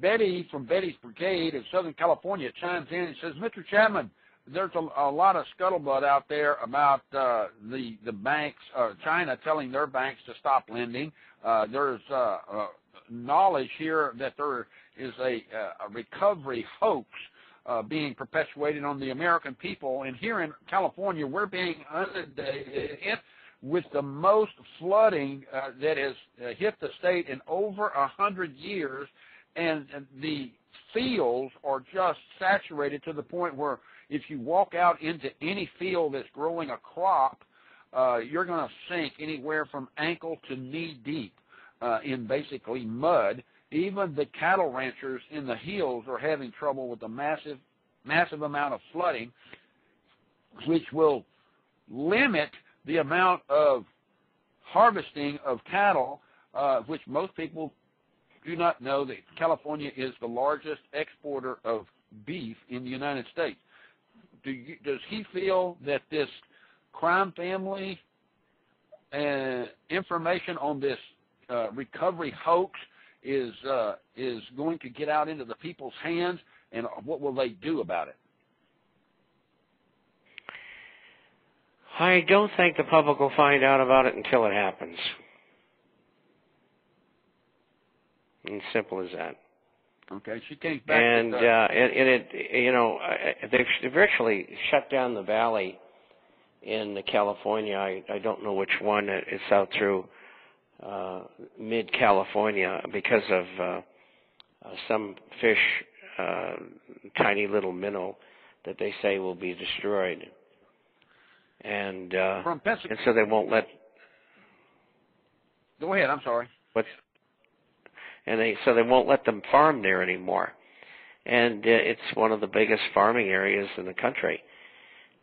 Betty from Betty's Brigade of Southern California chimes in and says, Mr. Chapman, there's a lot of scuttlebutt out there about the banks, China telling their banks to stop lending. There's knowledge here that there is a recovery hoax being perpetuated on the American people. And here in California, we're being inundated with the most flooding that has hit the state in over 100 years. And the fields are just saturated to the point where if you walk out into any field that's growing a crop, you're going to sink anywhere from ankle to knee deep in basically mud. Even the cattle ranchers in the hills are having trouble with the massive amount of flooding, which will limit the amount of harvesting of cattle, which most people do not know that California is the largest exporter of beef in the United States. Does he feel that this crime family information on this recovery hoax is going to get out into the people's hands, and what will they do about it? I don't think the public will find out about it until it happens. As simple as that. Okay, she came back. And they've virtually shut down the valley in California. I don't know which one. It's out through mid-California because of some fish, tiny little minnow that they say will be destroyed. And so they won't let. Go ahead. I'm sorry. So they won't let them farm there anymore. And it's one of the biggest farming areas in the country.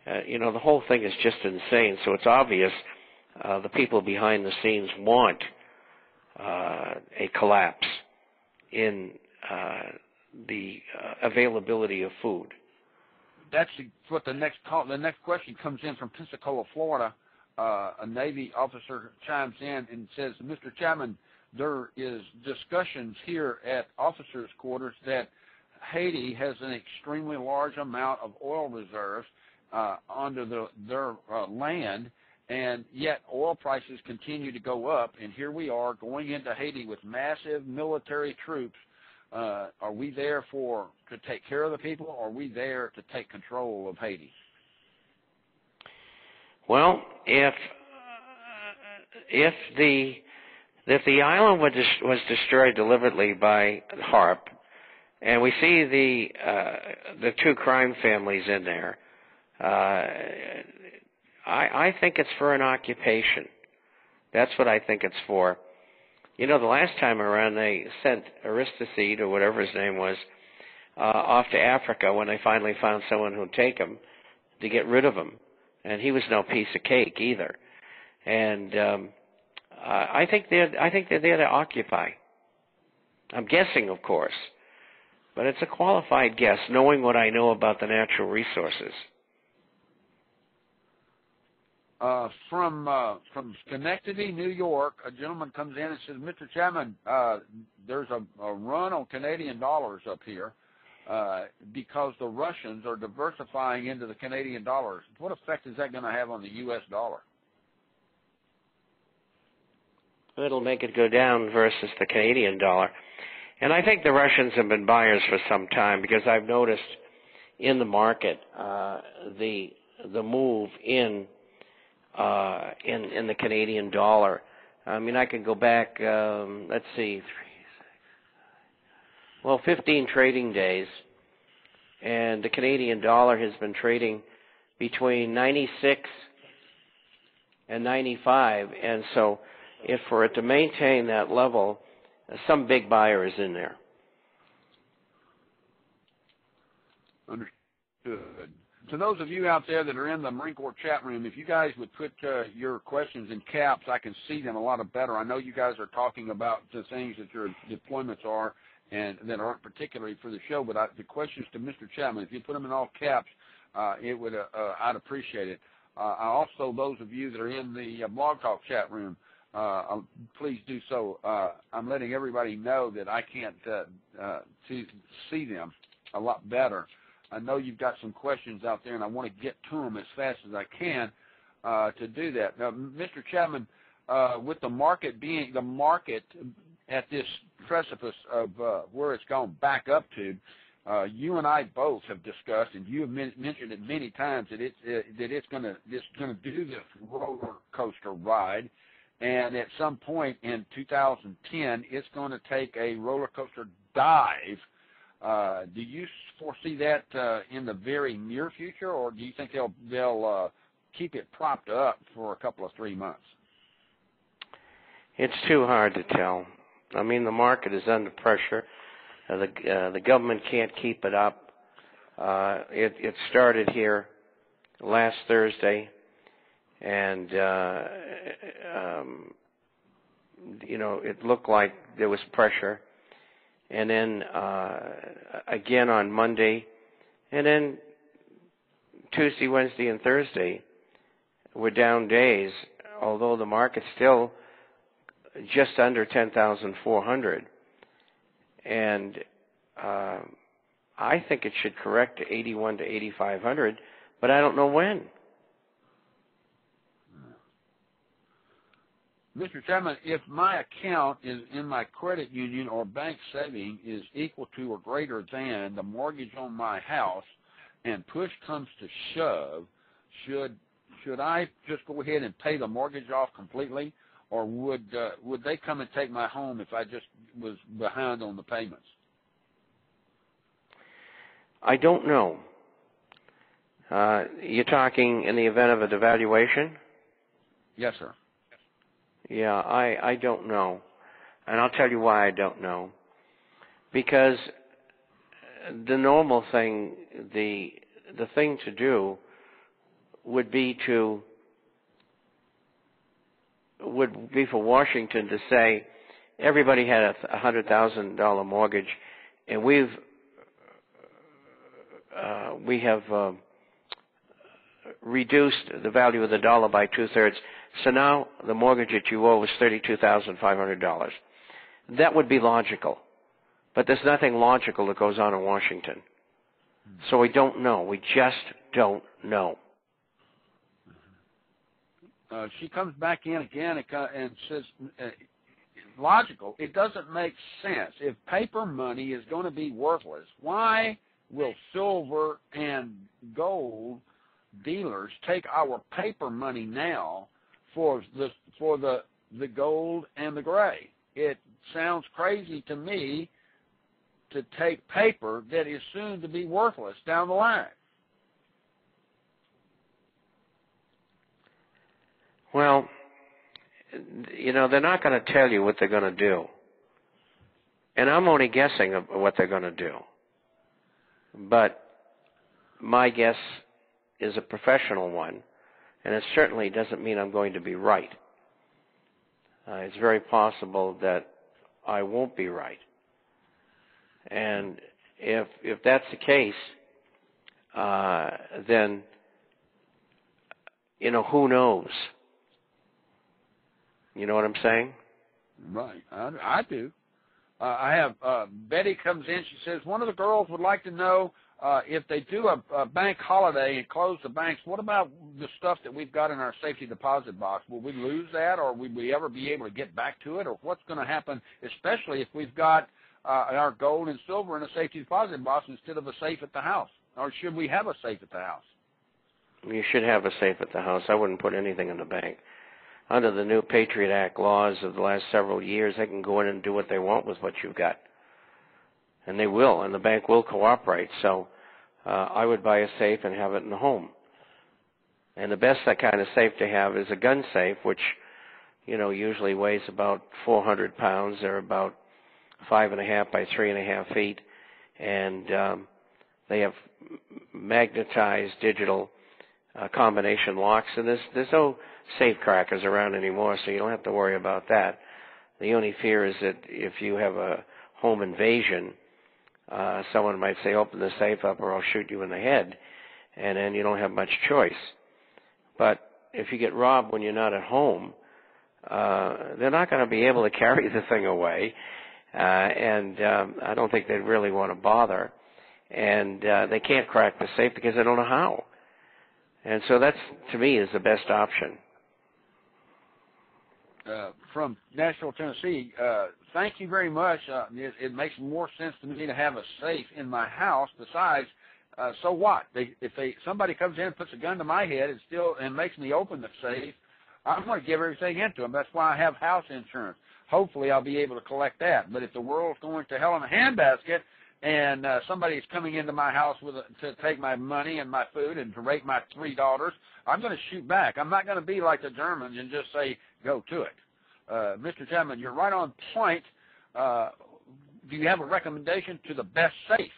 The whole thing is just insane. So it's obvious the people behind the scenes want a collapse in the availability of food. That's what the next question comes in from Pensacola, Florida. A Navy officer chimes in and says, Mr. Chapman, there is discussions here at officers' quarters that Haiti has an extremely large amount of oil reserves under their land, and yet oil prices continue to go up, and here we are going into Haiti with massive military troops. Are we there to take care of the people, or are we there to take control of Haiti? Well, if the island was destroyed deliberately by HARP, and we see the two crime families in there, I think it's for an occupation. That's what I think it's for. The last time around they sent Aristide, or whatever his name was, off to Africa when they finally found someone who'd take him to get rid of him, and he was no piece of cake either. And I think they're there to occupy. I'm guessing, of course, but it's a qualified guess, knowing what I know about the natural resources. From Schenectady, New York, a gentleman comes in and says, Mr. Chapman, there's a run on Canadian dollars up here because the Russians are diversifying into the Canadian dollars. What effect is that going to have on the U.S. dollar? It'll make it go down versus the Canadian dollar. And I think the Russians have been buyers for some time, because I've noticed in the market the move in the Canadian dollar. I mean, I can go back, let's see, 15 trading days, and the Canadian dollar has been trading between 96 and 95, and so if for it to maintain that level, some big buyer is in there. Understood. To those of you out there that are in the Marine Corps chat room, if you guys would put your questions in caps, I can see them a lot better. I know you guys are talking about the things that your deployments are and that aren't particularly for the show, but the questions to Mr. Chapman, if you put them in all caps, it would I'd appreciate it. Also, those of you that are in the Blog Talk chat room, please do so. I'm letting everybody know that I can't see them a lot better. I know you've got some questions out there, and I want to get to them as fast as I can to do that. Now, Mr. Chapman, with the market at this precipice of where it's gone back up to, you and I both have discussed, and you have mentioned it many times, that it's going to do this roller coaster ride, and at some point in 2010, it's going to take a roller coaster dive. Do you foresee that in the very near future, or do you think they'll keep it propped up for a couple of 3 months? It's too hard to tell. I mean, the market is under pressure. The government can't keep it up. It started here last Thursday, and it looked like there was pressure. And then again on Monday, and then Tuesday, Wednesday, and Thursday were down days, although the market's still just under 10,400. And I think it should correct to 81 to 8,500, but I don't know when. Mr. Chapman, if my account is in my credit union or bank saving is equal to or greater than the mortgage on my house, and push comes to shove, should I just go ahead and pay the mortgage off completely, or would they come and take my home if I just was behind on the payments? I don't know. You're talking in the event of a devaluation? Yes, sir. Yeah, I don't know. And I'll tell you why I don't know. Because the normal thing, the thing to do would be for Washington to say everybody had a $100,000 mortgage, and we have reduced the value of the dollar by 2/3. So now the mortgage that you owe is $32,500. That would be logical, but there's nothing logical that goes on in Washington. So we don't know. We just don't know. She comes back in again and says, logical, it doesn't make sense. If paper money is going to be worthless, why will silver and gold dealers take our paper money now for the gold and the gray? It sounds crazy to me to take paper that is soon to be worthless down the line. Well, they're not going to tell you what they're going to do. And I'm only guessing of what they're going to do. But my guess is a professional one, and it certainly doesn't mean I'm going to be right. It's very possible that I won't be right. And if that's the case, then, who knows? You know what I'm saying? Right. I do. I have Betty comes in. She says, one of the girls would like to know if they do a bank holiday and close the banks, what about the stuff that we've got in our safety deposit box? Will we lose that, or will we ever be able to get back to it, or what's going to happen, especially if we've got our gold and silver in a safety deposit box instead of a safe at the house? Or should we have a safe at the house? You should have a safe at the house. I wouldn't put anything in the bank. Under the new Patriot Act laws of the last several years, they can go in and do what they want with what you've got. And they will, and the bank will cooperate. So I would buy a safe and have it in the home. And the best that kind of safe to have is a gun safe, which, usually weighs about 400 pounds. They're about 5.5 by 3.5 feet. And they have magnetized digital combination locks. And there's no safe crackers around anymore, so you don't have to worry about that. The only fear is that if you have a home invasion, someone might say, open the safe up or I'll shoot you in the head, and then you don't have much choice. But if you get robbed when you're not at home, they're not going to be able to carry the thing away, and I don't think they'd really want to bother. And they can't crack the safe because they don't know how. And so that's, to me, is the best option. From Nashville, Tennessee, thank you very much. It makes more sense to me to have a safe in my house. Besides, so what? Somebody comes in and puts a gun to my head and makes me open the safe, I'm going to give everything into them. That's why I have house insurance. Hopefully, I'll be able to collect that. But if the world's going to hell in a handbasket, and somebody's coming into my house to take my money and my food and to rape my 3 daughters, I'm going to shoot back. I'm not going to be like the Germans and just say, go to it. Mr. Chapman, you're right on point. Do you have a recommendation to the best safe?